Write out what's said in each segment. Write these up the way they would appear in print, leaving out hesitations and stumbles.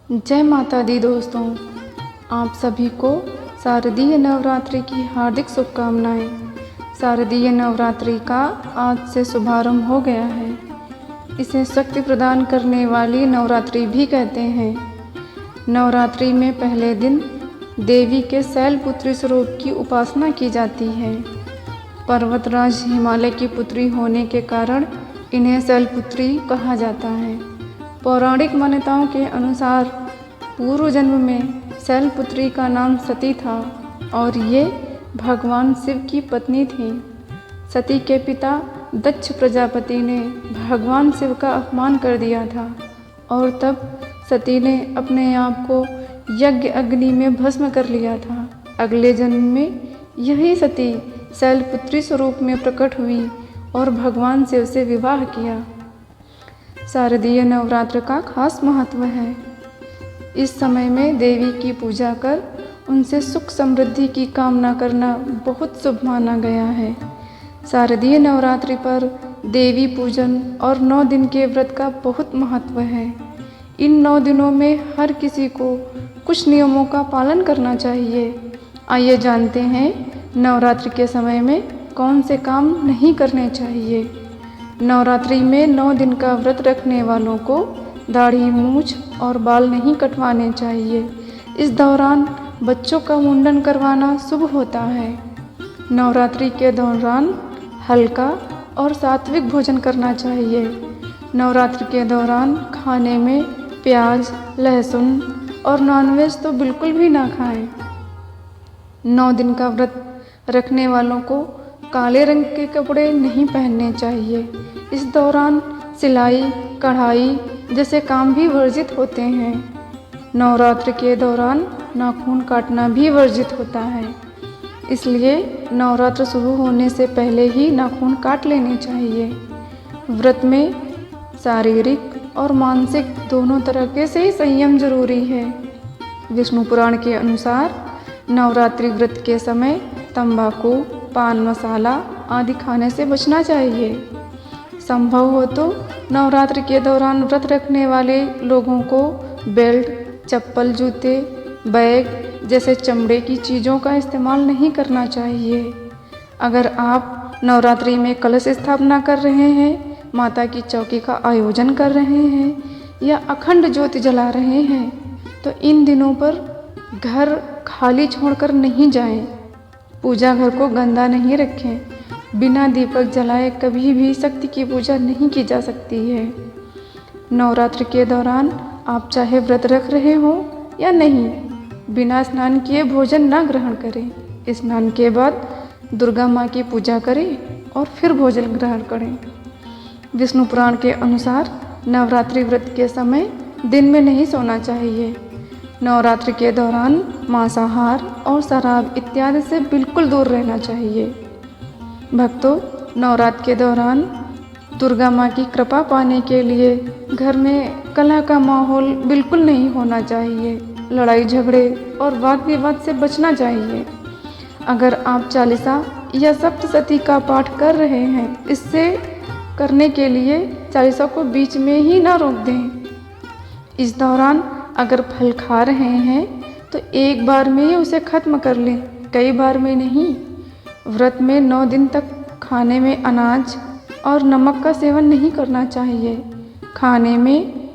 जय माता दी दोस्तों, आप सभी को शारदीय नवरात्रि की हार्दिक शुभकामनाएं। शारदीय नवरात्रि का आज से शुभारंभ हो गया है। इसे शक्ति प्रदान करने वाली नवरात्रि भी कहते हैं। नवरात्रि में पहले दिन देवी के शैलपुत्री स्वरूप की उपासना की जाती है। पर्वतराज हिमालय की पुत्री होने के कारण इन्हें शैलपुत्री कहा जाता है। पौराणिक मान्यताओं के अनुसार पूर्व जन्म में शैलपुत्री का नाम सती था और ये भगवान शिव की पत्नी थी। सती के पिता दक्ष प्रजापति ने भगवान शिव का अपमान कर दिया था और तब सती ने अपने आप को यज्ञ अग्नि में भस्म कर लिया था। अगले जन्म में यही सती शैलपुत्री स्वरूप में प्रकट हुई और भगवान शिव से विवाह किया। शारदीय नवरात्र का खास महत्व है। इस समय में देवी की पूजा कर उनसे सुख समृद्धि की कामना करना बहुत शुभ माना गया है। शारदीय नवरात्रि पर देवी पूजन और 9 दिन के व्रत का बहुत महत्व है। इन 9 दिनों में हर किसी को कुछ नियमों का पालन करना चाहिए। आइए जानते हैं नवरात्रि के समय में कौन से काम नहीं करने चाहिए। नवरात्रि में 9 दिन का व्रत रखने वालों को दाढ़ी, मूछ और बाल नहीं कटवाने चाहिए। इस दौरान बच्चों का मुंडन करवाना शुभ होता है। नवरात्रि के दौरान हल्का और सात्विक भोजन करना चाहिए। नवरात्रि के दौरान खाने में प्याज, लहसुन और नॉनवेज तो बिल्कुल भी ना खाएं। 9 दिन का व्रत रखने वालों को काले रंग के कपड़े नहीं पहनने चाहिए। इस दौरान सिलाई, कढ़ाई जैसे काम भी वर्जित होते हैं। नवरात्र के दौरान नाखून काटना भी वर्जित होता है, इसलिए नवरात्र शुरू होने से पहले ही नाखून काट लेने चाहिए। व्रत में शारीरिक और मानसिक दोनों तरह से संयम जरूरी है। विष्णु पुराण के अनुसार नवरात्रि व्रत के समय तंबाकू, पान मसाला आदि खाने से बचना चाहिए। संभव हो तो नवरात्रि के दौरान व्रत रखने वाले लोगों को बेल्ट, चप्पल, जूते, बैग जैसे चमड़े की चीज़ों का इस्तेमाल नहीं करना चाहिए। अगर आप नवरात्रि में कलश स्थापना कर रहे हैं, माता की चौकी का आयोजन कर रहे हैं या अखंड ज्योति जला रहे हैं, तो इन दिनों पर घर खाली छोड़कर नहीं जाएं। पूजा घर को गंदा नहीं रखें। बिना दीपक जलाए कभी भी शक्ति की पूजा नहीं की जा सकती है। नवरात्र के दौरान आप चाहे व्रत रख रहे हो या नहीं, बिना स्नान किए भोजन ना ग्रहण करें। स्नान के बाद दुर्गा माँ की पूजा करें और फिर भोजन ग्रहण करें। विष्णु पुराण के अनुसार नवरात्रि व्रत के समय दिन में नहीं सोना चाहिए। नवरात्रि के दौरान मांसाहार और शराब इत्यादि से बिल्कुल दूर रहना चाहिए। भक्तों, नवरात्र के दौरान दुर्गा माँ की कृपा पाने के लिए घर में कलह का माहौल बिल्कुल नहीं होना चाहिए। लड़ाई झगड़े और वाद विवाद से बचना चाहिए। अगर आप चालीसा या सप्तशती का पाठ कर रहे हैं, इससे करने के लिए चालीसा को बीच में ही ना रोक दें। इस दौरान अगर फल खा रहे हैं तो एक बार में ही उसे खत्म कर लें, कई बार में नहीं। व्रत में 9 दिन तक खाने में अनाज और नमक का सेवन नहीं करना चाहिए। खाने में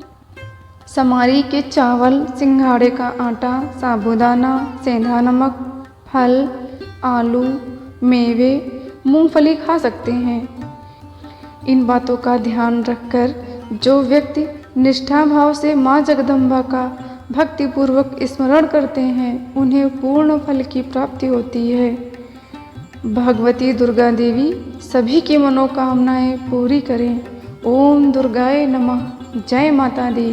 समारी के चावल, सिंघाड़े का आटा, साबूदाना, सेंधा नमक, फल, आलू, मेवे, मूंगफली खा सकते हैं। इन बातों का ध्यान रखकर जो व्यक्ति निष्ठा भाव से माँ जगदम्बा का भक्तिपूर्वक स्मरण करते हैं, उन्हें पूर्ण फल की प्राप्ति होती है। भगवती दुर्गा देवी सभी की मनोकामनाएं पूरी करें। ओम दुर्गाय नमः। जय माता दी।